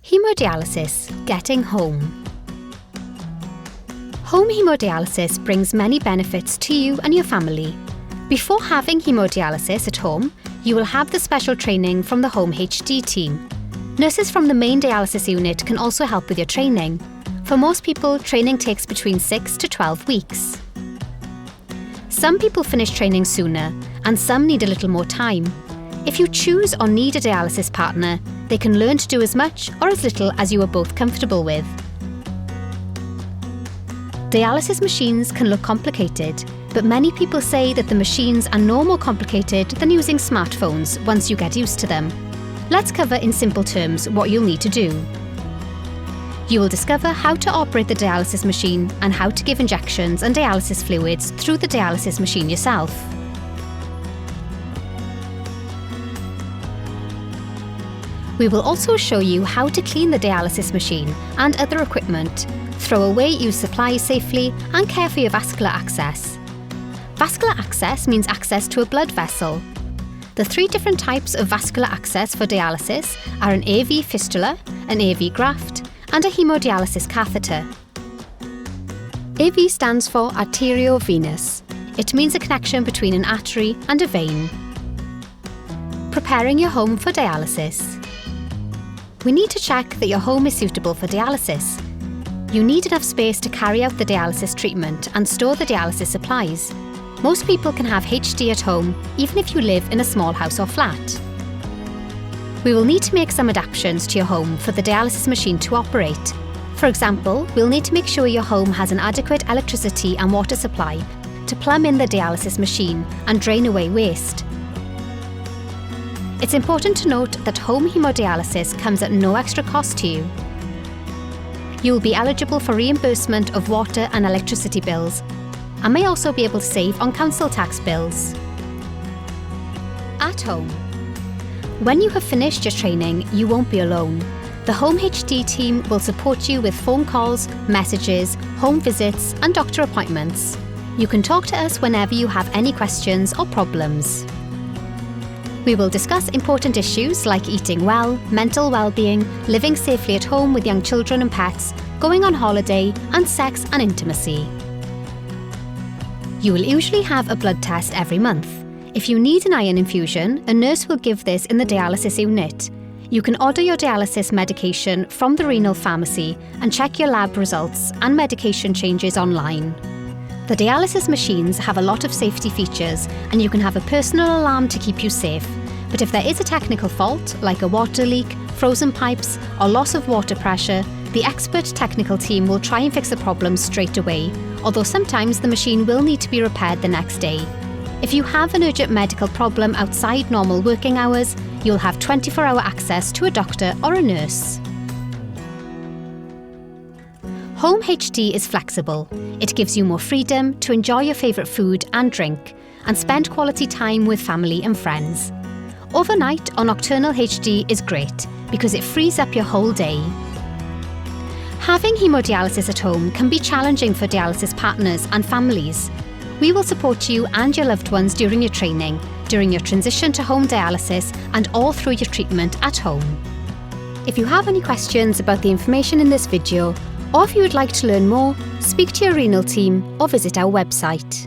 Haemodialysis – getting home. Home haemodialysis brings many benefits to you and your family. Before having haemodialysis at home, you will have the special training from the Home HD team. Nurses from the main dialysis unit can also help with your training. For most people, training takes between 6 to 12 weeks. Some people finish training sooner, and some need a little more time. If you choose or need a dialysis partner, they can learn to do as much or as little as you are both comfortable with. Dialysis machines can look complicated, but many people say that the machines are no more complicated than using smartphones once you get used to them. Let's cover in simple terms what you'll need to do. You will discover how to operate the dialysis machine and how to give injections and dialysis fluids through the dialysis machine yourself. We will also show you how to clean the dialysis machine and other equipment, throw away used supplies safely, and care for your vascular access. Vascular access means access to a blood vessel. The 3 different types of vascular access for dialysis are an AV fistula, an AV graft, and a haemodialysis catheter. AV stands for arteriovenous. It means a connection between an artery and a vein. Preparing your home for dialysis. We need to check that your home is suitable for dialysis. You need enough space to carry out the dialysis treatment and store the dialysis supplies. Most people can have HD at home, even if you live in a small house or flat. We will need to make some adaptations to your home for the dialysis machine to operate. For example, we'll need to make sure your home has an adequate electricity and water supply to plumb in the dialysis machine and drain away waste. It's important to note that home haemodialysis comes at no extra cost to you. You will be eligible for reimbursement of water and electricity bills, and may also be able to save on council tax bills. At home. When you have finished your training, you won't be alone. The Home HD team will support you with phone calls, messages, home visits, and doctor appointments. You can talk to us whenever you have any questions or problems. We will discuss important issues like eating well, mental well-being, living safely at home with young children and pets, going on holiday, and sex and intimacy. You will usually have a blood test every month. If you need an iron infusion, a nurse will give this in the dialysis unit. You can order your dialysis medication from the renal pharmacy and check your lab results and medication changes online. The dialysis machines have a lot of safety features, and you can have a personal alarm to keep you safe. But if there is a technical fault, like a water leak, frozen pipes, or loss of water pressure, the expert technical team will try and fix the problem straight away, although sometimes the machine will need to be repaired the next day. If you have an urgent medical problem outside normal working hours, you'll have 24-hour access to a doctor or a nurse. Home HD is flexible. It gives you more freedom to enjoy your favourite food and drink, and spend quality time with family and friends. Overnight or nocturnal HD is great because it frees up your whole day. Having haemodialysis at home can be challenging for dialysis partners and families. We will support you and your loved ones during your training, during your transition to home dialysis, and all through your treatment at home. If you have any questions about the information in this video, or if you would like to learn more, speak to your renal team or visit our website.